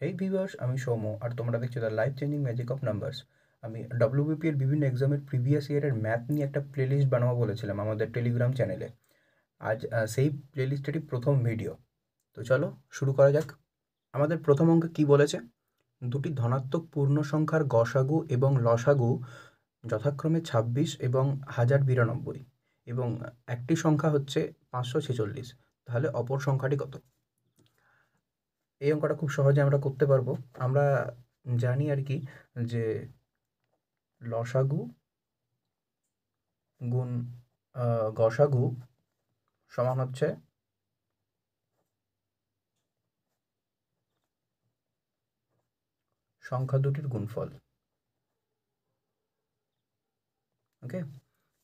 হেই viewers, আমি সৌম্য আর তোমরা দেখছো the life changing magic of numbers. আমি ডব্লিউবিপি এর বিভিন্ন এক্সামের প্রিভিয়াস ইয়ারের ম্যাথ নিয়ে একটা প্লেলিস্ট বানাবো বলেছিলাম আমাদের টেলিগ্রাম চ্যানেলে। আজ সেই প্লেলিস্টেরই প্রথম ভিডিও। তো চলো শুরু করা যাক। আমাদের প্রথম অঙ্কে কি বলেছে? দুটি ধনাত্মক পূর্ণ সংখ্যার গসাগু এবং লসাগু যথাক্রমে ২৬ এবং ১০৯২ এবং একটি সংখ্যা হচ্ছে ৫৪৬। তাহলে অপর সংখ্যাটি কত? এই অঙ্কটা খুব সহজে আমরা করতে পারবো। আমরা জানি আর কি যে লসাগু গুণ গসাগু সমান হচ্ছে সংখ্যা দুটির গুণফল। ওকে,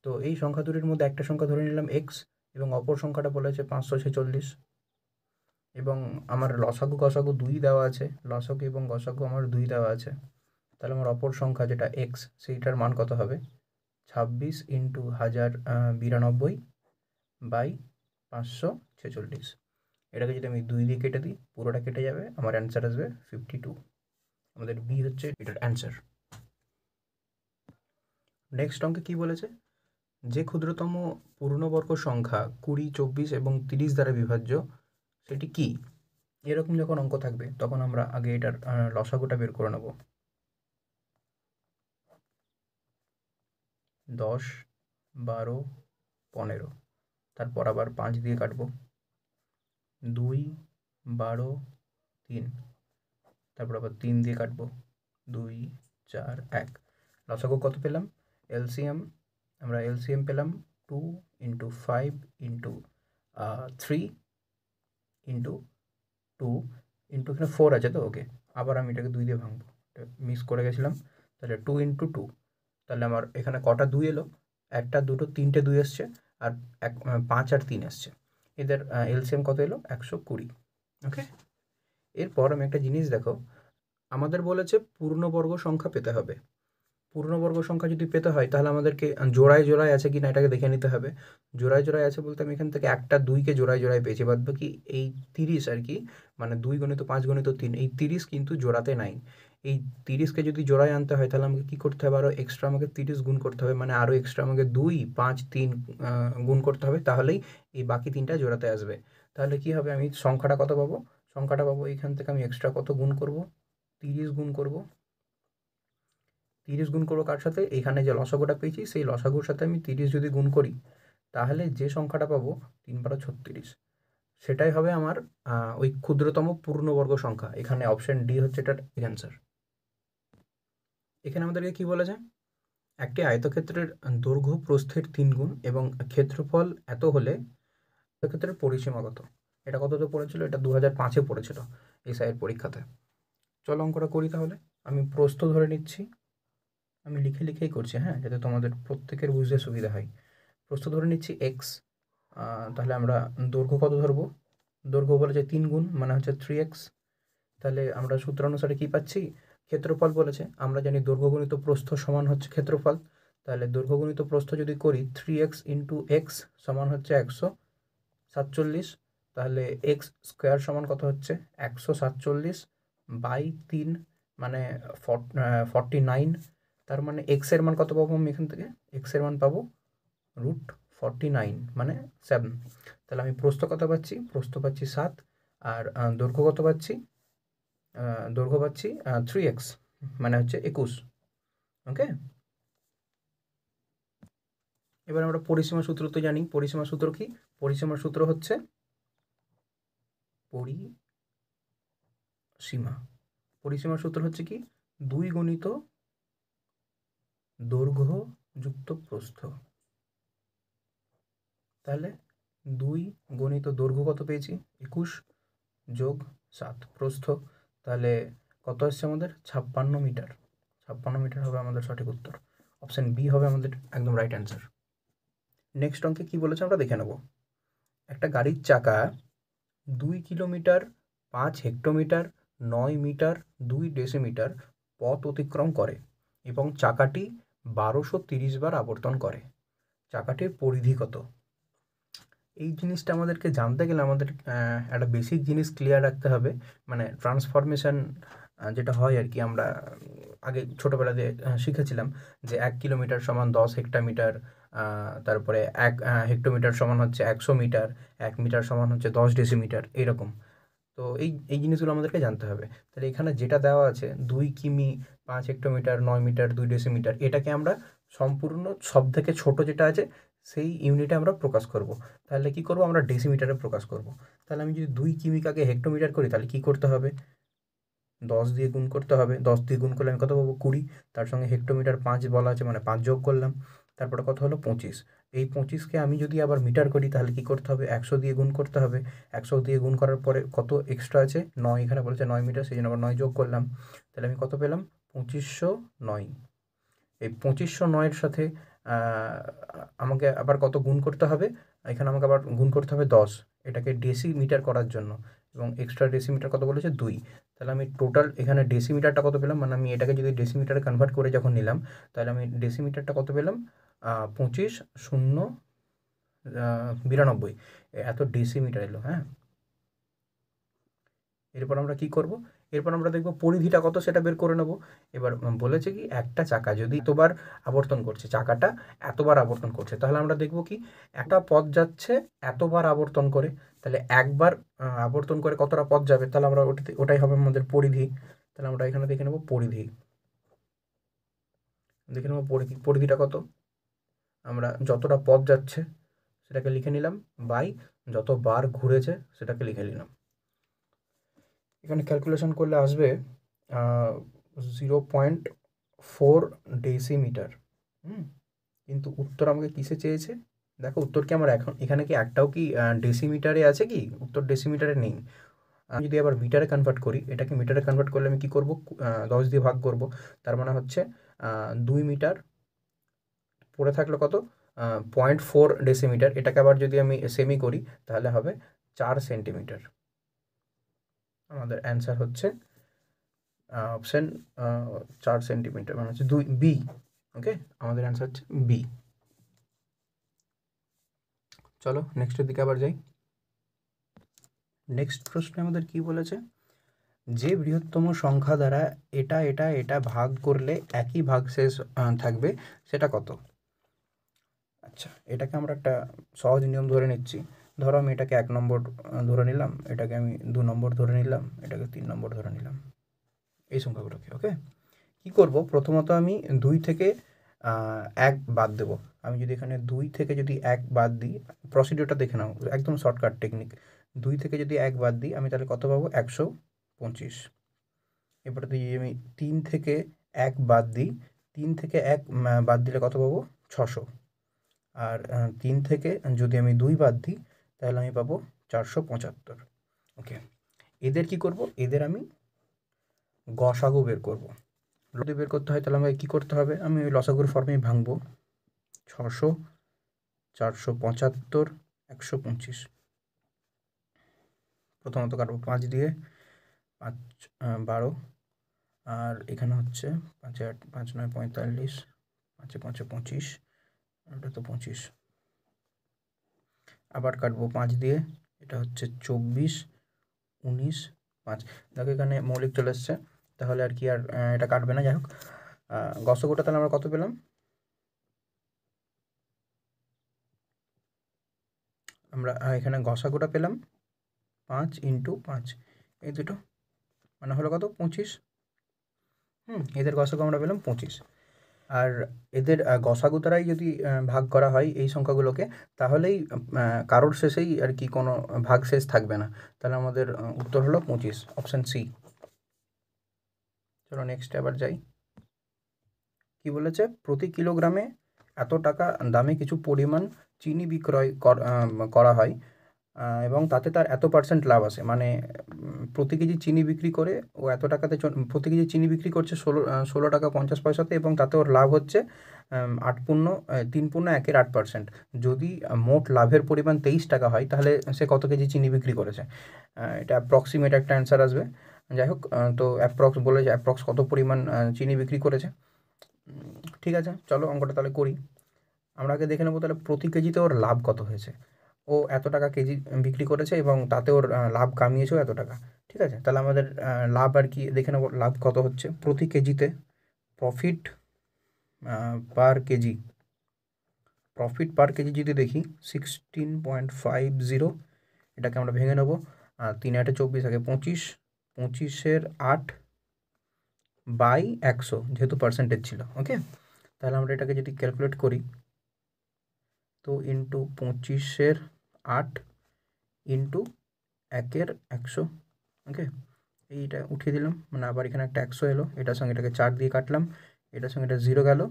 তো এই সংখ্যা দুটির মধ্যে একটা সংখ্যা ধরে নিলাম এক্স এবং অপর সংখ্যাটা বলেছে ৫৪৬ এবং আমার লসাগু গসাগু দুই দেওয়া আছে, লসাগু এবং গসাগু আমার দুই দেওয়া আছে। তাহলে আমার অপর সংখ্যা যেটা এক্স সেইটার মান কত হবে? ২৬ ইন্টু ১০৯২ বাই ৫৪৬। এটাকে যদি আমি ২ দিয়ে কেটে দিই পুরোটা কেটে যাবে, আমার অ্যান্সার আসবে 52। আমাদের বি হচ্ছে এটার অ্যান্সার। নেক্সট অঙ্কে কি বলেছে? যে ক্ষুদ্রতম পূর্ণবর্গ সংখ্যা ২০, ২৪ এবং ৩০ দ্বারা বিভাজ্য সেটি কি? এরকম যখন অঙ্ক থাকবে তখন আমরা আগে এটার লসাগুটা বের করে নেব। ১০, ১২, ১৫, তারপর আবার ৫ দিয়ে কাটবো। ২, ১২, ৩, তারপর আবার ৩ দিয়ে কাটবো। ২, ৪, ১। লসাগু কত পেলাম? আমরা এলসিএম পেলাম 2 ইন্টু 5 ইন্টু 3 ইন্টু 2 ইন্টু এখানে 4 আছে তো, ওকে। আবার আমি এটাকে 2 দিয়ে ভাঙবো, মিস করে গেছিলাম। তাহলে 2 ইন্টু 2, তাহলে আমার এখানে কটা 2 এলো? একটা, দুটো, তিনটে 2 এসছে আর 5 আর 3 এসছে। এদের এলসিএম কত এলো? 120। ওকে, এরপর আমি একটা জিনিস দেখো, আমাদের বলেছে পূর্ণবর্গ সংখ্যা পেতে হবে। পূর্ণবর্গ সংখ্যা যদি পেতে হয় তাহলে আমাদেরকে জোড়ায় জোড়ায় আছে কি না এটাকে দেখে নিতে হবে। জোড়ায় জোড়ায় আছে বলতে আমি এখান থেকে একটা 2কে জোড়ায় জোড়ায় পেয়েছি, বাদ বাকি এই 30 আর কি, মানে 2 গুণিত 5 গুণিত 3, এই 30 কিন্তু জোড়াতে নাই। এই 30কে যদি জোড়ায় আনতে হয় তাহলে আমাকে কী করতে হবে? আরও এক্সট্রা আমাকে 30 গুণ করতে হবে, মানে আরও এক্সট্রা আমাকে 2, 5, 3 গুণ করতে হবে, তাহলেই এই বাকি 3টা জোড়াতে আসবে। তাহলে কি হবে? আমি সংখ্যাটা কত পাবো? সংখ্যাটা পাবো এইখান থেকে আমি এক্সট্রা কত গুণ করব? 30 গুণ করব। 30 গুণ করবো কার সাথে? এখানে যে লসাগুটা পেয়েছি সেই লসাগুর সাথে আমি 30 যদি গুণ করি তাহলে যে সংখ্যাটা পাবো 3 × 36, সেটাই হবে আমার ওই ক্ষুদ্রতম পূর্ণবর্গ সংখ্যা। এখানে অপশন ডি হচ্ছে এটার অ্যান্সার। এখানে আমাদেরকে কি বলেছে? একটি আয়তক্ষেত্রের দৈর্ঘ্য প্রস্থের 3 গুণ এবং ক্ষেত্রফল এত হলে আয়তক্ষেত্রের পরিসীমা কত? এটা কততে পড়েছিল? এটা 2005-এ পড়েছিল এসআইয়ের পরীক্ষাতে। চলো অঙ্কটা করি তাহলে। আমি প্রস্থ ধরে নিচ্ছি, আমি লিখে লিখেই করছি, হ্যাঁ, যাতে তোমাদের প্রত্যেকের বুঝতে সুবিধা হয়। প্রস্থ ধরে নিচ্ছি এক্স, তাহলে আমরা দৈর্ঘ্য কত ধরবো? দৈর্ঘ্য বলেছে 3 গুণ, মানে হচ্ছে 3x। তাহলে আমরা সূত্র অনুসারে কী পাচ্ছি? ক্ষেত্রফল বলেছে, আমরা জানি দৈর্ঘ্য গুণিত প্রস্থ সমান হচ্ছে ক্ষেত্রফল। তাহলে দৈর্ঘ্য গুণিত প্রস্থ যদি করি 3x ইন্টু এক্স সমান হচ্ছে 147। তাহলে এক্স স্কোয়ার সমান কত হচ্ছে? 147 বাই 3, মানে 49। তার মানে এক্সের মান কত পাবো আমি এখান থেকে? এক্সের মান পাবো √49, মানে 7। তাহলে আমি প্রস্থ কত পাচ্ছি? প্রস্থ পাচ্ছি 7, আর দৈর্ঘ্য কত পাচ্ছি? দৈর্ঘ্য পাচ্ছি 3x, মানে হচ্ছে 21। ওকে, এবার আমরা পরিসীমা সূত্র তো জানি। পরিসীমা সূত্র কি? পরিসীমার সূত্র হচ্ছে পরিসীমার সূত্র হচ্ছে কি? 2 গুণিত দৈর্ঘ্য যুক্ত প্রস্থ। তাহলে 2 গুণিত দৈর্ঘ্য কত পেয়েছি? 21 যোগ 7 প্রস্থ, তাহলে কত আসছে আমাদের? 56 মিটার। 56 মিটার হবে আমাদের সঠিক উত্তর। অপশান বি হবে আমাদের একদম রাইট অ্যান্সার। নেক্সট অঙ্কে কী বলেছে আমরা দেখে নেব। একটা গাড়ির চাকা 2 কিলোমিটার 5 হেক্টোমিটার 9 মিটার 2 ডেসিমিটার পথ অতিক্রম করে এবং চাকাটি 1230 বার আবর্তন করে। চাকাটির পরিধি কত? এই জিনিসটা আমাদেরকে জানতে গেলে আমাদের একটা বেসিক জিনিস ক্লিয়ার রাখতে হবে, মানে ট্রান্সফরমেশন যেটা হয় আর কি, আমরা আগে ছোটোবেলাতে শিখেছিলাম যে 1 কিলোমিটার সমান 10 হেক্টোমিটার, তারপরে 1 হেক্টোমিটার সমান হচ্ছে 100 মিটার, 1 মিটার সমান হচ্ছে 10 ডেসিমিটার, এইরকম। তো এই জিনিসগুলো আমাদেরকে জানতে হবে। তাহলে এখানে যেটা দেওয়া আছে 2 কিমি, 5 হেক্টোমিটার, 9 মিটার, 2 ডেসিমিটার, এটাকে আমরা সম্পূর্ণ সব থেকে ছোট যেটা আছে সেই ইউনিটে আমরা প্রকাশ করব। তাহলে কি করব, আমরা ডেসিমিটারে প্রকাশ করব। তাহলে আমি যদি 2 কিমিকে আগে হেক্টোমিটার করি তাহলে কি করতে হবে, 10 দিয়ে গুণ করতে হবে। 10 দিয়ে গুণ করলে আমি কত পাবো, 20। তার সঙ্গে হেক্টোমিটার 5 বলা আছে, মানে 5 যোগ করলাম, তারপরে কত হলো, 25। এই 25কে আমি যদি আবার মিটার করি তাহলে কি করতে হবে, 100 দিয়ে গুণ করতে হবে। 100 দিয়ে গুণ করার পরে কত এক্সট্রা আছে, 9, এখানে বলেছে 9 মিটার, সেই জন্য আবার 9 যোগ করলাম। তাহলে আমি কত পেলাম, 2509। এই 2509-এর সাথে আমাকে আবার কত গুণ করতে হবে, এখানে আমাকে আবার গুণ করতে হবে 10, এটাকে ডেসিমিটার করার জন্য, এবং এক্সট্রা ডেসিমিটার কত বলেছে, 2। তাহলে আমি টোটাল এখানে ডেসিমিটারটা কত পেলাম, মানে আমি এটাকে যদি ডেসিমিটারে কনভার্ট করে যখন নিলাম, তাহলে আমি ডেসিমিটারটা কত পেলাম, 25,092, এত ডেসিমিটার এলো। হ্যাঁ, এরপর আমরা কি করব, এরপর আমরা দেখব পরিধিটা কত সেটা বের করে নেব। এবার বলেছে কি, একটা চাকা যদি এতবার আবর্তন করছে, চাকাটা এতবার আবর্তন করছে, তাহলে আমরা দেখব কি, একটা পথ যাচ্ছে এতবার আবর্তন করে, তাহলে একবার আবর্তন করে কতটা পথ যাবে, তাহলে আমরা ওটাই হবে আমাদের পরিধি। তাহলে আমরা এখানে দেখে নেব পরিধি, দেখে নেব পরিধিটা কত, আমরা যতটা পথ যাচ্ছে সেটাকে লিখে নিলাম, বাই যতবার ঘুরেছে সেটাকে লিখে নিলাম। এখানে ক্যালকুলেশন করলে আসবে 0.4 ডেসিমিটার। কিন্তু উত্তর আমাকে কিসে চেয়েছে, দেখো উত্তর কি আমার এখানে কি একটাও কি ডেসিমিটারে আছে, কি উত্তর ডেসিমিটারে নেই। আমি যদি আবার মিটারে কনভার্ট করি, এটাকে মিটারে কনভার্ট করলে আমি কি করব, 10 দিয়ে ভাগ করব, তার মানে হচ্ছে 2 মিটার, পড়ে থাকলো কত, 0.4 ডেসিমিটার, এটাকে আবার যদি আমি সেমি করি তাহলে হবে 4 সেন্টিমিটার। আমাদের অ্যান্সার হচ্ছে অপশান 4 সেন্টিমিটার, মানে হচ্ছে 2 বি। ওকে, আমাদের অ্যান্সার হচ্ছে বি। চলো নেক্সটের দিকে আবার যাই। নেক্সট প্রশ্নে আমাদের কি বলেছে, যে বৃহত্তম সংখ্যা দ্বারা এটা এটা এটা ভাগ করলে একই ভাগশেষ থাকবে সেটা কত। আচ্ছা, এটাকে আমরা একটা সহজ নিয়ম ধরে নিচ্ছি। ধরো আমি এটাকে 1 নম্বর ধরে নিলাম, এটাকে আমি 2 নম্বর ধরে নিলাম, এটাকে 3 নম্বর ধরে নিলাম, এই সংখ্যাগুলোকে। ওকে, কি করব, প্রথমত আমি 2 থেকে 1 বাদ দেব। আমি যদি এখানে 2 থেকে যদি 1 বাদ দিই, প্রসিডিওরটা দেখে নাও, একদম শর্টকাট টেকনিক। 2 থেকে যদি 1 বাদ দিই আমি তাহলে কত পাবো, 125। এরপরে যদি আমি 3 থেকে 1 বাদ দিই, 3 থেকে 1 বাদ দিলে কত পাবো, 600। আর 3 থেকে যদি আমি 2 বাদ দিই তাহলে আমি পাবো 475। ওকে, এদের কি করব, এদের আমি গসাগু বের করব। যদি বের করতে হয় তাহলে আমাকে কী করতে হবে, আমি ওই লসাগুর ফর্মেই ভাঙবো। 600, 475, 125। প্রথমত কাটবো 5 দিয়ে, 5 12, আর এখানে হচ্ছে 5 8 5 9 45, 5 5 25, এটা তো 25। আবার কাটবো 5 দিয়ে, এটা হচ্ছে 24, 19, 5। দেখো এখানে মৌলিক চলে এসছে, তাহলে আর কি আর এটা কাটবে না। যাই হোক, গসগুটা তাহলে আমরা কত পেলাম, আমরা এখানে গসাগুটা পেলাম 5 × 5, এই দুটো মানে হলো কত, 25। এদের গসাগু আমরা পেলাম 25। আর এদের গসাগু দ্বারাই যদি ভাগ করা হয় এই সংখ্যাগুলোকে, তাহলেই কারোর শেষেই আর কি কোনো ভাগ শেষ থাকবে না। তাহলে আমাদের উত্তর হলো 25, অপশান সি। চলো নেক্সটে আবার যাই। কি বলেছে, প্রতি কিলোগ্রামে এত টাকা দামে কিছু পরিমাণ চিনি বিক্রয় করা হয়, এবং তাতে তার এত % লাভ আসে। মানে প্রতি কেজি চিনি বিক্রি করে ও এত টাকাতে, প্রতি কেজি চিনি বিক্রি করছে 16 টাকা 50 পয়সাতে, এবং তাতে ওর লাভ হচ্ছে 3/1-8%। যদি মোট লাভের পরিমাণ 23 টাকা হয় তাহলে সে কত কেজি চিনি বিক্রি করেছে। এটা অ্যাপ্রক্সিমেট একটা অ্যান্সার আসবে। যাই হোক, তো অ্যাপ্রক্স বলে যে অ্যাপ্রক্স কত পরিমাণ চিনি বিক্রি করেছে। ঠিক আছে, চলো অঙ্কটা তাহলে করি। আমরা আগে দেখে নেবো তাহলে প্রতি কেজিতে ওর লাভ কত হয়েছে। ও এত টাকা কেজি বিক্রি করেছে এবং তাতে ওর লাভ কামিয়েছেও এত টাকা। ঠিক আছে, তাহলে আমাদের লাভ আর কি দেখে নেবো, লাভ কত হচ্ছে প্রতি কেজিতে। প্রফিট পার কেজি, প্রফিট পার কেজি যদি দেখি 16.50, এটাকে আমরা ভেঙে নেবো। 3 8 24 আগে 25, 25-এর 8 বাই 100, যেহেতু পার্সেন্টেজ ছিল। ওকে, তাহলে আমরা এটাকে যদি ক্যালকুলেট করি তো ইন্টু 25-এর 8 ইন্টু 1-এর 100। ওকে, এইটা উঠিয়ে দিলাম, মানে আবার এখানে একটা 100 এলো, এটার সঙ্গে এটাকে 4 দিয়ে কাটলাম, এটার সঙ্গে এটা 0 গেল,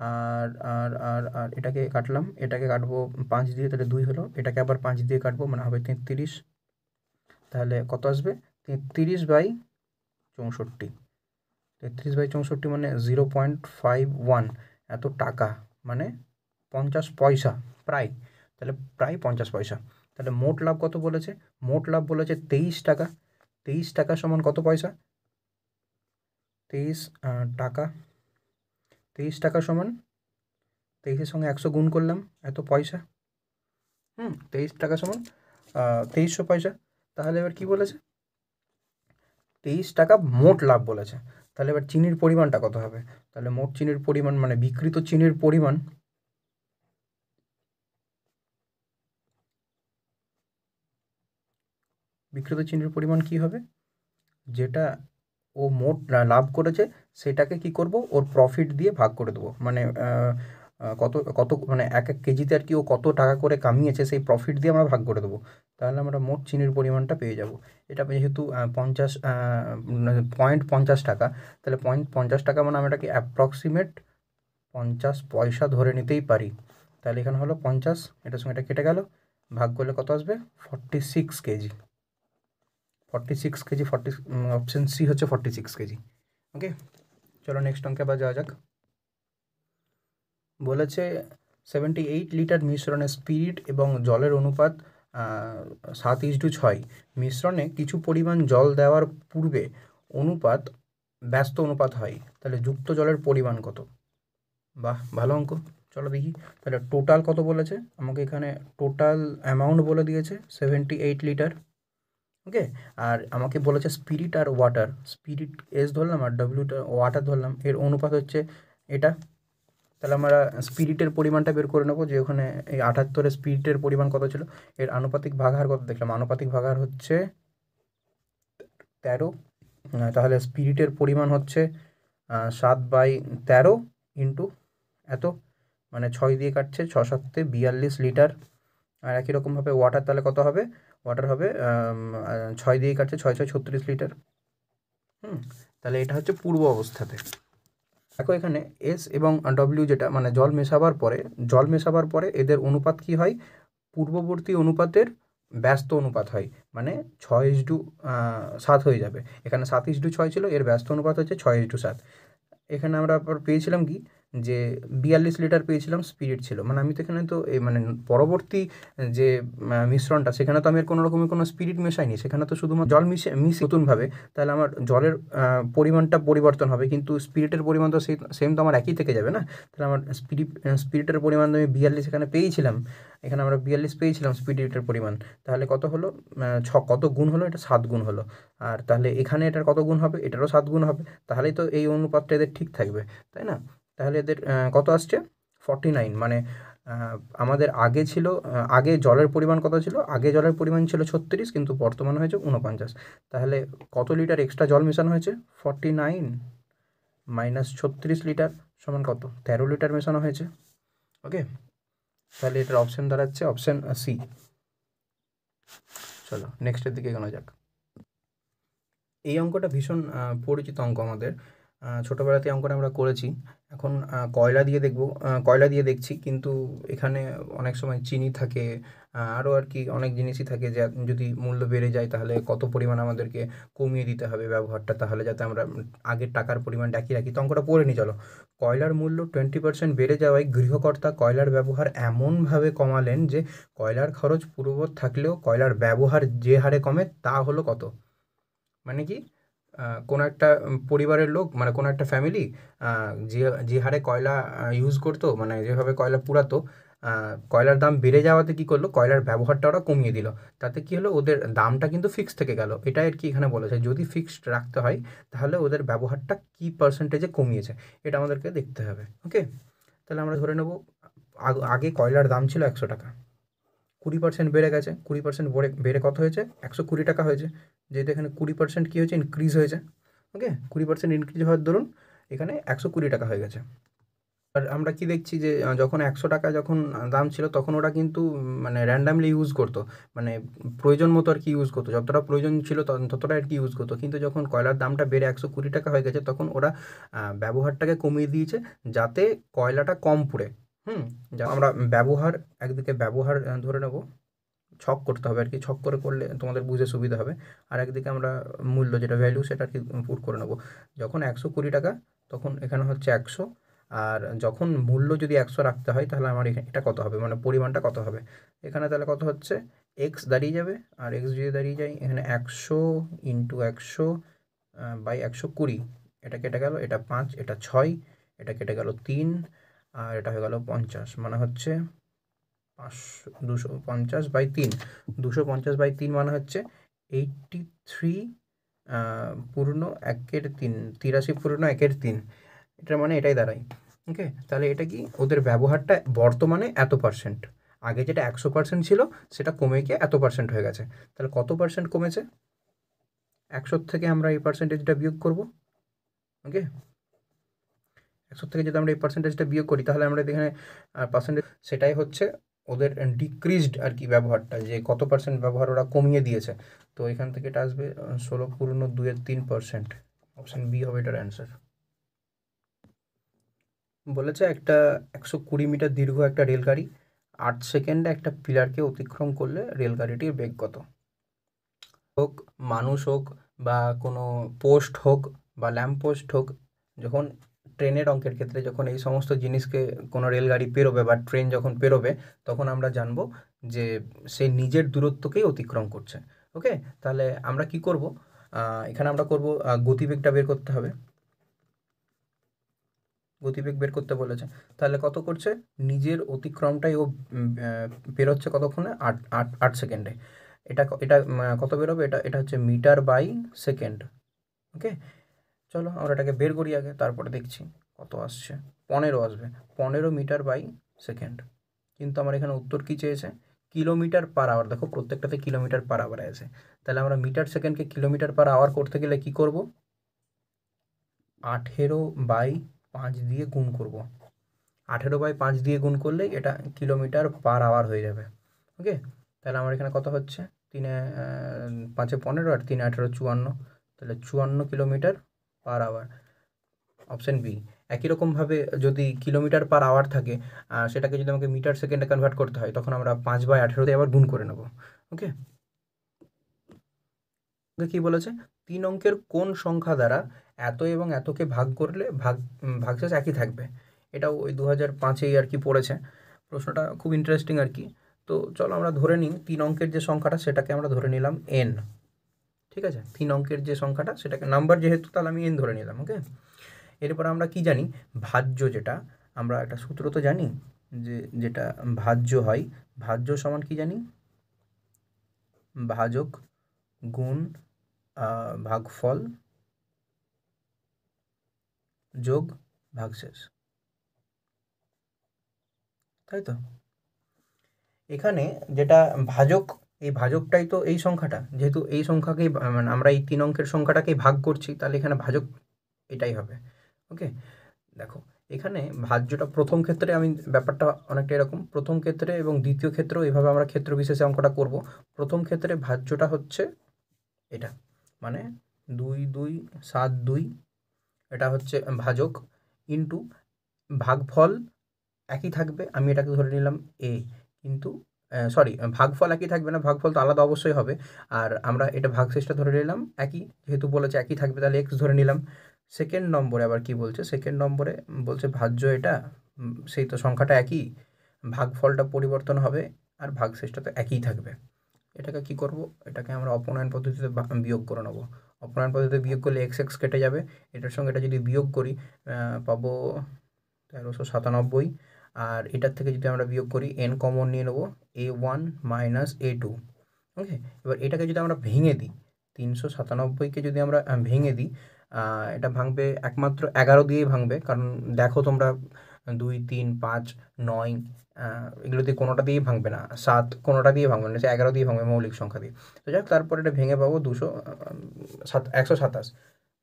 আর আর আর আর এটাকে কাটলাম, এটাকে কাটবো 5 দিয়ে, তাহলে 2 হলো, এটাকে আবার 5 দিয়ে কাটবো, মানে হবে 33। তাহলে কত আসবে 33/64, 33/64 মানে 0.51 এত টাকা, মানে 50 পয়সা প্রায়, তাহলে প্রায় 50 পয়সা। তাহলে মোট লাভ কত বলেছে, মোট লাভ বলেছে 23 টাকা। 23 টাকা সমান কত পয়সা, 23 টাকা, 23 টাকা সমান 23-এর সঙ্গে 100 গুণ করলাম, এত পয়সা। 23 টাকা সমান 2300 পয়সা। তাহলে এবার কি বলেছে, 23 টাকা মোট লাভ বলেছে। তাহলে এবার চিনির পরিমাণটা কত হবে, তাহলে মোট চিনির পরিমাণ মানে বিক্রিত চিনির পরিমাণ, বিক্রিত চিনির পরিমাণ কি হবে, যেটা ও মোট লাভ করেছে সেটাকে কি করব, ওর প্রফিট দিয়ে ভাগ করে দেবো, মানে কত কত মানে এক এক কেজিতে আর কি ও কত টাকা করে কামিয়েছে সেই প্রফিট দিয়ে আমরা ভাগ করে দেবো। তাহলে আমরা মোট চিনির পরিমাণটা পেয়ে যাব। এটা যেহেতু 50 টাকা, তাহলে 50 টাকা মানে আমরা এটাকে অ্যাপ্রক্সিমেট 50 পয়সা ধরে নিতেই পারি। তাহলে এখানে হলো 50, এটার সঙ্গে এটা কেটে গেল, ভাগ করলে কত আসবে 46 কেজি। 46 কেজি, অপশন সি হচ্ছে 46 কেজি। ওকে, চলো নেক্সট অঙ্কে আবার যাওয়া যাক। বলেছে 78 লিটার মিশ্রণে স্পিরিট এবং জলের অনুপাত 7:6। মিশ্রণে কিছু পরিমাণ জল দেওয়ার পূর্বে অনুপাত ব্যস্ত অনুপাত হয়, তাহলে যুক্ত জলের পরিমাণ কত। বাহ, ভালো অঙ্ক। চলো দেখি, তাহলে টোটাল কত বলেছে আমাকে, এখানে টোটাল অ্যামাউন্ট বলে দিয়েছে 78 লিটার। ওকে, আর আমাকে বলেছে স্পিরিট আর ওয়াটার, স্পিরিট এস ধরলাম আর ডব্লিউটা ওয়াটার ধরলাম, এর অনুপাত হচ্ছে এটা। তাহলে আমরা স্পিরিটের পরিমাণটা বের করে নেবো, যে ওখানে এই 78-এর স্পিরিটের পরিমাণ কত ছিল, এর আনুপাতিক ভাগাহার কত দেখলাম, আনুপাতিক ভাগাহার হচ্ছে 13। তাহলে স্পিরিটের পরিমাণ হচ্ছে 7/13 ইন্টু এত, মানে 6 দিয়ে কাটছে, 6 7 42 লিটার। আর একই রকমভাবে ওয়াটার তাহলে কত হবে, ওয়াটার হবে 6 দিয়ে কাটছে, 6 6 36 লিটার। তাহলে এটা হচ্ছে পূর্ব অবস্থাতে। দেখো এখানে এস এবং ডব্লিউ যেটা মানে জল মেশাবার পরে এদের অনুপাত কি হয়, পূর্ববর্তী অনুপাতের ব্যস্ত অনুপাত হয়, মানে 6:7 হয়ে যাবে। এখানে 7:6 ছিল, এর ব্যস্ত অনুপাত হচ্ছে 6:7। এখানে আমরা পেয়েছিলাম কি, যে 42 লিটার পেয়েছিলাম, স্পিরিট ছিল, মানে আমি তো এখানে তো এই মানে পরবর্তী যে মিশ্রণটা, সেখানে তো আমি আর কোনো রকমের কোনো স্পিরিট মেশাইনি, সেখানে তো শুধুমাত্র জল মিশে নতুনভাবে। তাহলে আমার জলের পরিমাণটা পরিবর্তন হবে, কিন্তু স্পিরিটের পরিমাণ তো সেম তো আমার একই থেকে যাবে না। তাহলে আমার স্পিরিটের পরিমাণ তো আমি 42 এখানে পেয়েছিলাম, এখানে আমরা 42 পেয়েছিলাম স্পিরিটের পরিমাণ। তাহলে কত হলো, কত গুণ হলো, এটা 7 গুণ হলো। আর তাহলে এখানে এটার কত গুণ হবে, এটারও 7 গুণ হবে, তাহলেই তো এই অনুপাতটা এদের ঠিক থাকবে, তাই না। তাহলে এদের কত আসছে 49, মানে আমাদের আগে ছিল, আগে জলের পরিমাণ কত ছিল, আগে জলের পরিমাণ ছিল 36, কিন্তু বর্তমানে হয়েছে 49। তাহলে কত লিটার এক্সট্রা জল মেশানো হয়েছে, 49 মাইনাস 36 লিটার সমান কত, 13 লিটার মেশানো হয়েছে। ওকে, তাহলে এটার অপশন দাঁড়াচ্ছে অপশন সি। চলো নেক্সটের দিকে এগোনো যাক। এই অঙ্কটা ভীষণ পরিচিত অঙ্ক আমাদের, ছোটোবেলাতে অঙ্কটা আমরা করেছি। এখন কয়লা দিয়ে দেখছি, কিন্তু এখানে অনেক সময় চিনি থাকে, আরও আর কি অনেক জিনিসই থাকে, যে যদি মূল্য বেড়ে যায় তাহলে কত পরিমাণ আমাদেরকে কমিয়ে দিতে হবে ব্যবহারটা, তাহলে যাতে আমরা আগের টাকার পরিমাণটা একই রাখি। তো অঙ্কটা পড়ে নি চলো। কয়লার মূল্য 20% বেড়ে যাওয়ায় গৃহকর্তা কয়লার ব্যবহার এমনভাবে কমালেন যে কয়লার খরচ পূর্ববৎ থাকলেও কয়লার ব্যবহার যে হারে কমে তা হলো কত। মানে কি, কোনো একটা পরিবারের লোক, মানে কোনো একটা ফ্যামিলি যে যে হারে কয়লা ইউজ করতো, মানে যেভাবে কয়লা পুড়াতো, কয়লার দাম বেড়ে যাওয়াতে কী করলো, কয়লার ব্যবহারটা ওরা কমিয়ে দিল, তাতে কী হলো, ওদের দামটা কিন্তু ফিক্স থেকে গেল। এটাই আর কি এখানে বলেছে, যদি ফিক্সড রাখতে হয় তাহলে ওদের ব্যবহারটা কী পার্সেন্টেজে কমিয়েছে, এটা আমাদেরকে দেখতে হবে। ওকে, তাহলে আমরা ধরে নেব আগে কয়লার দাম ছিল 100 টাকা, 20% বেড়ে গেছে, 20% বেড়ে কত হয়েছে, 120 টাকা হয়েছে। যেহেতু এখানে 20% কী হয়েছে, ইনক্রিজ হয়েছে। ওকে, 20% ইনক্রিজ হওয়ার দরুন এখানে 120 টাকা হয়ে গেছে। আর আমরা কি দেখছি যে যখন 100 টাকা যখন দাম ছিল তখন ওরা কিন্তু মানে র্যান্ডামলি ইউজ করতো, মানে প্রয়োজন মতো আর কি ইউজ করতো, যতটা প্রয়োজন ছিল ততটা আর কি ইউজ করতো। কিন্তু যখন কয়লার দামটা বেড়ে 120 টাকা হয়ে গেছে তখন ওরা ব্যবহারটাকে কমিয়ে দিয়েছে যাতে কয়লাটা কম পুড়ে। আমরা ব্যবহার, একদিকে ব্যবহার ধরে নেব, ছক করতে হবে আর কি, ছক করলে তোমাদের বুঝে সুবিধা হবে। আর একদিকে আমরা মূল্য যেটা ভ্যালু সেটা আর কি পুট করে নেব। যখন 120 টাকা তখন এখানে হচ্ছে 100, আর যখন মূল্য যদি 100 রাখতে হয় তাহলে আমার এটা কত হবে, মানে পরিমাণটা কত হবে, এখানে তাহলে কত হচ্ছে, এক্স দাঁড়িয়ে যাবে। আর এক্স যদি দাঁড়িয়ে যায় এখানে 100 ইন্টু 100 বাই 120, এটা কেটে গেল, এটা 5, এটা 6, এটা কেটে গেল 3, আর এটা হয়ে গেল 50, মানে হচ্ছে 250/3, 250/3 মানে হচ্ছে 83 পূর্ণ 1/3, 83 পূর্ণ 1/3, এটা মানে এটাই দাঁড়ায়। ওকে, তাহলে এটা কি, ওদের ব্যবহারটা বর্তমানে এত পার্সেন্ট, আগে যেটা 100% ছিল সেটা কমে গিয়ে এত পার্সেন্ট হয়ে গেছে। তাহলে কত পার্সেন্ট কমেছে, 100 থেকে আমরা এই পার্সেন্টেজটা বিয়োগ করব। ওকে, 100 থেকে যদি আমরা এই পার্সেন্টেজটা বিয়োগ করি তাহলে আমরা এখানে পার্সেন্টেজ, সেটাই হচ্ছে ওদের ডিক্রিজড আর কি ব্যবহারটা, যে কত পার্সেন্ট ব্যবহার ওরা কমিয়ে দিয়েছে। তো এখান থেকে এটা আসবে 16.2-3%, অপশান বি হবে এটার অ্যান্সার। বলেছে একটা 120 মিটার দীর্ঘ একটা রেলগাড়ি 8 সেকেন্ডে একটা পিলারকে অতিক্রম করলে রেলগাড়িটির বেগ কত। হোক, মানুষ হোক, বা কোনো পোস্ট হোক, বা ল্যাম্প পোস্ট হোক, যখন ট্রেনের অঙ্কের ক্ষেত্রে যখন এই সমস্ত জিনিসকে কোনো রেলগাড়ি পেরোবে বা ট্রেন যখন পেরোবে তখন আমরা জানবো যে সে নিজের দূরত্বকেই অতিক্রম করছে। ওকে, তাহলে আমরা কি করব, এখানে আমরা করব গতিবেগটা বের করতে হবে। গতিবেগ বের করতে বলেছে, তাহলে কত করছে, নিজের অতিক্রমটাই ও বেরোচ্ছে কতক্ষণে, 8 সেকেন্ডে। এটা এটা কত বেরোবে, এটা হচ্ছে মিটার বাই সেকেন্ড। ওকে, চলো আমরা এটাকে বের করি আগে, তারপরে দেখছি কত আসছে। 15 আসবে, 15 মিটার বাই সেকেন্ড। কিন্তু আমার এখানে উত্তর কী চেয়েছে, কিলোমিটার পার আওয়ার। দেখো প্রত্যেকটাতে কিলোমিটার পার আওয়ার আছে, তাহলে আমরা মিটার সেকেন্ডকে কিলোমিটার পার আওয়ার করতে গেলে কি করব, 18/5 দিয়ে গুণ করব। 18/5 দিয়ে গুণ করলে এটা কিলোমিটার পার আওয়ার হয়ে যাবে। ওকে, তাহলে আমার এখানে কত হচ্ছে, 3 5 15 আর 3 18 54, তাহলে 54 kilometre per hour, option B. একই রকমভাবে যদি কিলোমিটার পার আওয়ার থাকে সেটাকে যদি আমাকে মিটার সেকেন্ডে কনভার্ট করতে হয় তখন আমরা 5/18 আবার গুণ করে নেব। ওকে, কী বলেছে, 3 অঙ্কের কোন সংখ্যা দ্বারা এত এবং এতকে ভাগ করলে ভাগশেষ একই থাকবে। এটাও ওই 2005-এই আর কি পড়েছে, প্রশ্নটা খুব ইন্টারেস্টিং আর কি। তো চলো আমরা ধরে নিই 3 অঙ্কের যে সংখ্যাটা সেটাকে আমরা ধরে নিলাম n। ঠিক আছে, 3 অঙ্কের যে সংখ্যাটা সেটাকে নাম্বার যেহেতু তাহলে আমি n ধরে নিলাম। ওকে, এরপর আমরা কি জানি, ভাজ্য, যেটা আমরা একটা সূত্র তো জানি যে যেটা ভাজ্য হয়, ভাজ্য সমান কি জানি, ভাজক গুণ ভাগফল যোগ ভাগশেষ, তাই তো। এখানে যেটা ভাজক, এই ভাজকটাই তো এই সংখ্যাটা, যেহেতু এই সংখ্যাকেই মানে আমরা এই 3 অঙ্কের সংখ্যাটাকেই ভাগ করছি তাহলে এখানে ভাজক এটাই হবে। ওকে, দেখো এখানে ভাজ্যটা প্রথম ক্ষেত্রে আমি ব্যাপারটা অনেকটা এরকম, প্রথম ক্ষেত্রে এবং দ্বিতীয় ক্ষেত্রেও এইভাবে আমরা ক্ষেত্র বিশেষে অঙ্কটা করব। প্রথম ক্ষেত্রে ভাজ্যটা হচ্ছে এটা, মানে 2/2 এটা হচ্ছে ভাজক, ইন্টু ভাগফল একই থাকবে, আমি এটাকে ধরে নিলাম এ, কিন্তু সরি, ভাগফল একই থাকবে না, ভাগফল তো আলাদা অবশ্যই হবে। আর আমরা এটা ভাগশেষটা ধরে নিলাম একই, যেহেতু বলেছে একই থাকবে তাহলে এক্স ধরে নিলাম। সেকেন্ড নম্বরে আবার কি বলছে, সেকেন্ড নম্বরে বলছে ভাজ্য এটা, সেই তো সংখ্যাটা একই, ভাগফলটা পরিবর্তন হবে আর ভাগশেষটা তো একই থাকবে। এটাকে কি করব, এটাকে আমরা অপনয়ন পদ্ধতিতে বিয়োগ করে নেব। অপনয়ন পদ্ধতিতে বিয়োগ করলে এক্স এক্স কেটে যাবে, এটার সঙ্গে এটা যদি বিয়োগ করি পাবো 1397, আর এটার থেকে যদি আমরা বিয়োগ করি n কমন নিয়ে নেবো a1 মাইনাস a2। ওকে, এবার এটাকে যদি আমরা ভেঙে দিই 397কে যদি আমরা ভেঙে দিই, এটা ভাঙবে একমাত্র 11 দিয়েই ভাঙবে, কারণ দেখো তোমরা 2 3 5 9 এগুলো দিয়ে কোনোটা দিয়েই ভাঙবে না, 7 কোনোটা দিয়ে ভাঙবে না, 11 দিয়ে ভাঙবে মৌলিক সংখ্যা দিয়ে। তো যাক, তারপর এটা ভেঙে পাবো 127।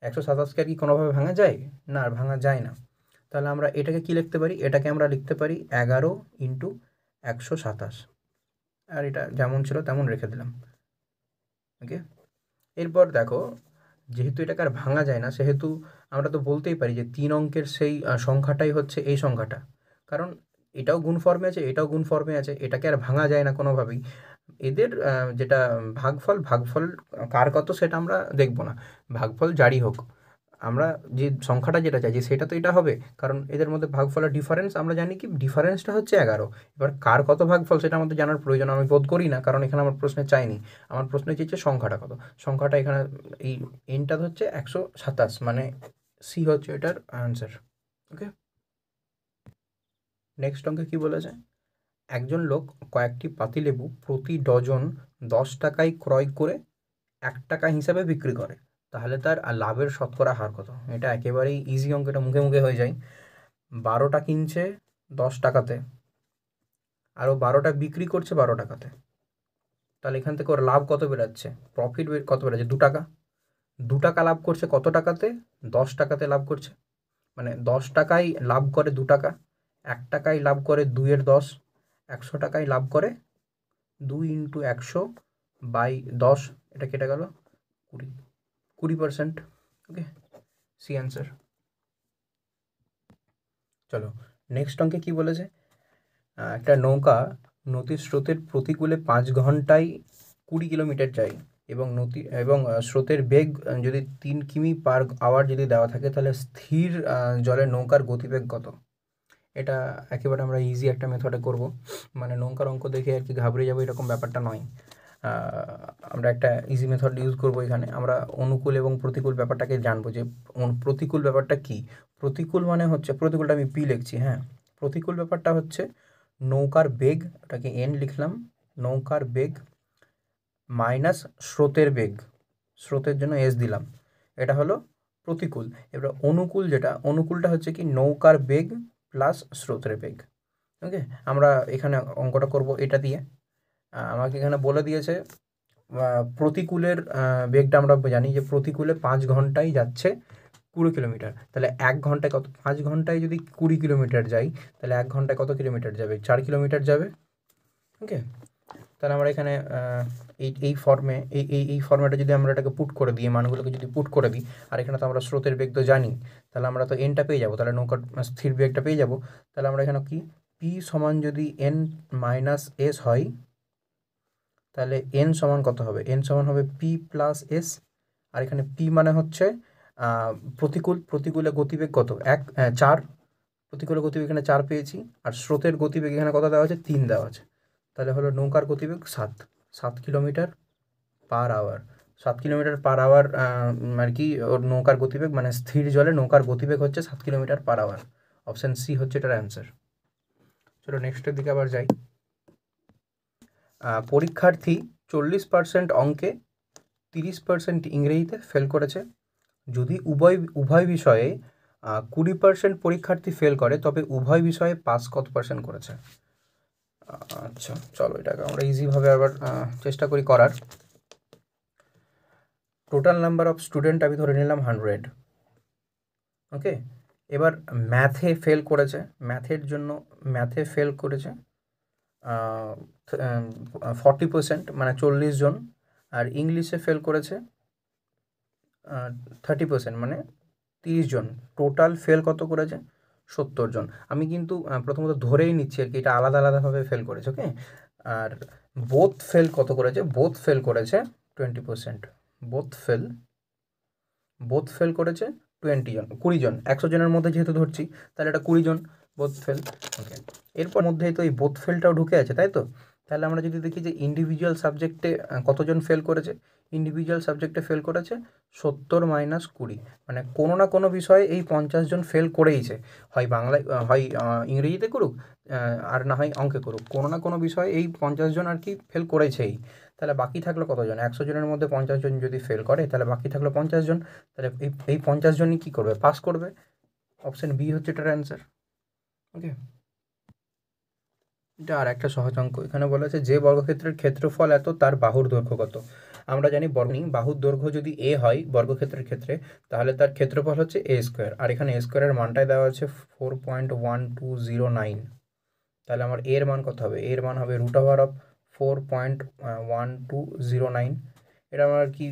127কে আর কি কোনোভাবে ভাঙা যায় না? আর ভাঙা যায় না। তাহলে আমরা এটাকে কি লিখতে পারি? এটাকে আমরা লিখতে পারি 11 ইন্টু 127, আর এটা যেমন ছিল তেমন রেখে দিলাম। ওকে, এরপর দেখো, যেহেতু এটাকে আর ভাঙা যায় না, সেহেতু আমরা তো বলতেই পারি যে 3 অঙ্কের সেই সংখ্যাটাই হচ্ছে এই সংখ্যাটা, কারণ এটাও গুণ ফর্মে আছে, এটাও গুণ ফর্মে আছে, এটাকে আর ভাঙা যায় না কোনোভাবেই। এদের যেটা ভাগফল কার কত সেটা আমরা দেখব না, ভাগফল জারি হোক, আমরা যে সংখ্যাটা যেটা চাইছি সেটা তো এটা হবে, কারণ এদের মধ্যে ভাগফলের ডিফারেন্স আমরা জানি কি ডিফারেন্সটা হচ্ছে 11। এবার কার কত ভাগফল সেটা আমাদের জানার প্রয়োজন আমি বোধ করি না, কারণ এখানে আমার প্রশ্নে চাইনি, আমার প্রশ্নে চেয়েছে সংখ্যাটা কত। সংখ্যাটা এখানে এই এনটা হচ্ছে 127, মানে সি হচ্ছে এটার অ্যান্সার। ওকে, নেক্সট অঙ্কে কি বলেছে? একজন লোক কয়েকটি পাতিলেবু প্রতি ডজন 10 টাকায় ক্রয় করে 1 টাকা হিসাবে বিক্রি করে, তাহলে তার লাভের শতকরা হার কত? এটা একেবারেই ইজি অঙ্ক, এটা মুখে মুখে হয়ে যায়। 12টা কিনছে 10 টাকাতে, আরও 12টা বিক্রি করছে 12 টাকাতে, তাহলে এখান থেকে ওর লাভ কত বেরাচ্ছে? প্রফিট কত বেরাচ্ছে? 2 টাকা। 2 টাকা লাভ করছে কত টাকাতে? 10 টাকাতে লাভ করছে, মানে 10 টাকায় লাভ করে 2 টাকা, 1 টাকায় লাভ করে 2 এর 10, 100 টাকায় লাভ করে 2 ইন্টু 100 বাই 10, এটা কেটে গেল 20%। ওকে, সি অ্যান্সার। চলো নেক্সট অঙ্কে কি বলেছে? একটা নৌকা নদীর স্রোতের প্রতিকূলে 5 ঘন্টায় 20 কিলোমিটার যায়, এবং স্রোতের বেগ যদি 3 কিমি পার আওয়ার যদি দেওয়া থাকে, তাহলে স্থির জলে নৌকার গতিবেগ কত? এটা একেবারে আমরা ইজি একটা মেথডে করব, মানে নৌকার অঙ্ক দেখে আর কি ঘাবড়ে যাবো এরকম ব্যাপারটা নয়। আমরা একটা ইজি মেথড ইউজ করব এখানে। আমরা অনুকূল এবং প্রতিকূল ব্যাপারটাকে জানবো, যে প্রতিকূল ব্যাপারটা কি। প্রতিকূল মানে হচ্ছে, প্রতিকূলটা আমি পি লিখছি, হ্যাঁ, প্রতিকূল ব্যাপারটা হচ্ছে নৌকার বেগ, ওটাকে এন লিখলাম, নৌকার বেগ মাইনাস স্রোতের বেগ, স্রোতের জন্য এস দিলাম, এটা হলো প্রতিকূল। এবার অনুকূল, যেটা অনুকূলটা হচ্ছে কি নৌকার বেগ প্লাস স্রোতের বেগ। ওকে, আমরা এখানে অঙ্কটা করব এটা দিয়ে। আমাকে এখানে বলে দিয়েছে প্রতিকূলের বেগটা আমরা জানি যে প্রতিকূলে 5 ঘন্টায় যাচ্ছে 20 কিলোমিটার, তাহলে 1 ঘন্টায় কত? 5 ঘন্টায় যদি 20 কিলোমিটার যাই, তাহলে 1 ঘন্টায় কত কিলোমিটার যাবে? 4 কিলোমিটার যাবে। ওকে, তাহলে আমরা এখানে এই ফর্মে এই ফর্মেটে যদি আমরা এটাকে পুট করে দিই, মানগুলোকে যদি পুট করে দিই, আর এখানে তো আমরা স্রোতের বেগ তো জানি, তাহলে আমরা তো এনটা পেয়ে যাবো, তাহলে নৌকার স্থির বেগটা পেয়ে যাবো। তাহলে আমরা এখানে কি পি সমান যদি এন মাইনাস এস হয়, তাহলে এন সমান কত হবে? এন সমান হবে পি প্লাস এস, আর এখানে পি মানে হচ্ছে প্রতিকূলে গতিবেগ কত? 4, প্রতিকূলে গতিবেগ এখানে 4 পেয়েছি, আর স্রোতের গতিবেগ এখানে কত দেওয়া আছে? 3 দেওয়া আছে, তাহলে হলো নৌকার গতিবেগ 7 kilometre per hour. 7 kilometre per hour আর কি ওর নৌকার গতিবেগ, মানে স্থির জলে নৌকার গতিবেগ হচ্ছে 7 kilometre per hour. Option C হচ্ছে এটার অ্যান্সার। চলো নেক্সটের দিকে আবার যাই। পরীক্ষার্থী 40% অঙ্কে, 30% ইংরেজিতে ফেল করেছে। যদি উভয় বিষয়ে 20% পরীক্ষার্থী ফেল করে, তবে উভয় বিষয়ে পাস কত পার্সেন্ট করেছে? আচ্ছা, চলো এটাকে আমরা ইজিভাবে আবার চেষ্টা করি করার। টোটাল নাম্বার অফ স্টুডেন্ট আমি ধরে নিলাম 100। ওকে, এবার ম্যাথে ফেল করেছে, ম্যাথে ফেল করেছে 40%, মানে 40 জন, আর ইংলিশে ফেল করেছে 30%, মানে 30 জন। টোটাল ফেল কত করেছে? 70 জন। আমি কিন্তু প্রথমত ধরেই নিচ্ছি আর কি এটা আলাদা আলাদাভাবে ফেল করেছে। ওকে, আর বোথ ফেল কত করেছে? বোথ ফেল করেছে 20%। বোথ ফেল করেছে 20 জন। 100 জনের মধ্যে যেহেতু ধরছি, তাহলে এটা 20 জন বোথ ফেল। ওকে, এরপর মধ্যেই তো এই বোথ ফেলটাও ঢুকে আছে, তাই তো? তাহলে আমরা যদি দেখি যে ইন্ডিভিজুয়াল সাবজেক্টে কতজন ফেল করেছে, ইন্ডিভিজুয়াল সাবজেক্টে ফেল করেছে 70 মাইনাস 20, মানে কোনো না কোনো বিষয়ে এই 50 জন ফেল করেইছে, হয় বাংলায় হয় ইংরেজিতে করুক আর না হয় অঙ্কে করুক, কোনো না কোনো বিষয়ে এই 50 জন আর কি ফেল করেছেই। তাহলে বাকি থাকলো কতজন? 100 জনের মধ্যে 50 জন যদি ফেল করে তাহলে বাকি থাকলো 50 জন। তাহলে এই 50 জনই কী করবে? পাস করবে। অপশান বি হচ্ছে এটার অ্যান্সার। ওকে, এটা আর একটা সহজ অঙ্ক। এখানে বলা আছে যে বর্গক্ষেত্রের ক্ষেত্রফল এত তার বাহুর দৈর্ঘ্য কত। আমরা জানি বাহুর দৈর্ঘ্য যদি এ হয় বর্গক্ষেত্রের ক্ষেত্রে, তাহলে তার ক্ষেত্রফল হচ্ছে এ স্কোয়ার, আর এখানে এ স্কোয়ারের মানটাই দেওয়া আছে 4.1209। তাহলে আমার এর মান কত হবে? এর মান হবে √4.1209। এটা আমার কি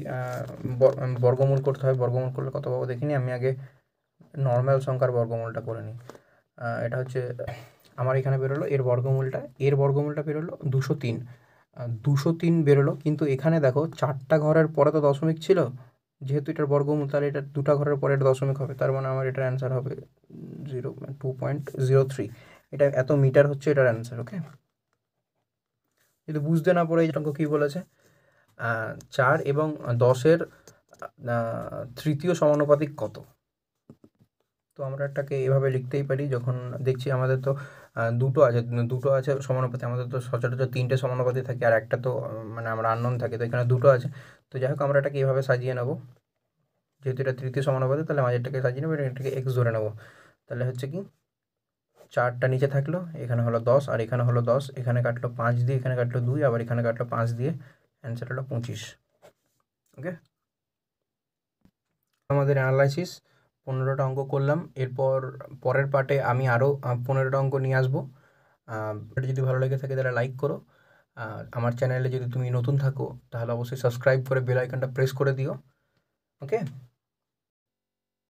বর্গমূল করতে হবে। বর্গমূল করলে কত পাবো দেখিনি, আমি আগে নর্মাল সংখ্যার বর্গমূলটা করে নিই। এটা হচ্ছে আমার এখানে বেরোলো এর বর্গমূলটা বেরোলো 203। 203 বেরোলো, কিন্তু এখানে দেখো 4টা ঘরের পরে তো দশমিক ছিল, যেহেতু এটার বর্গমূল তাহলে এটা 2টা ঘরের পরে এটা দশমিক হবে, তার মানে আমার এটার অ্যান্সার হবে 2.03। এটা এত মিটার হচ্ছে এটার অ্যান্সার। ওকে, যদি বুঝতে না পারে এই অঙ্ক কী বলেছে, 4 এবং 10-এর তৃতীয় সমানুপাতিক কত। তো আমরা এটাকে এভাবে লিখতেই পারি, যখন দেখছি আমাদের তো দুটো আছে সমানুপাতি, আমাদের তো সচরাচর 3টে সমানুপাতি থাকে আর একটা তো মানে আমরা আননোন থাকে, তো এখানে 2টো আছে। তো যাই হোক আমরা এটাকে এভাবে সাজিয়ে নেব, যেহেতু এটা তৃতীয় সমানুপাতি তাহলে মাঝেরটাকে সাজিয়ে নেবো, এটাকে এক্স ধরে নেবো। তাহলে হচ্ছে কি 4টা নিচে থাকলো, এখানে হলো 10 আর এখানে হলো 10, এখানে কাটলো 5 দিয়ে, এখানে কাটলো 2, আবার এখানে কাটলো 5 দিয়ে, অ্যান্সার হলো 25। ওকে, আমাদের অ্যানালাইসিস 15টা অঙ্ক করলাম। এরপর পরের পার্টে আমি আরও 15টা অঙ্ক নিয়ে আসবো। এটা যদি ভালো লেগে থাকে তাহলে লাইক করো। আমার চ্যানেলে যদি তুমি নতুন থাকো তাহলে অবশ্যই সাবস্ক্রাইব করে বেল আইকনটা প্রেস করে দিও। ওকে।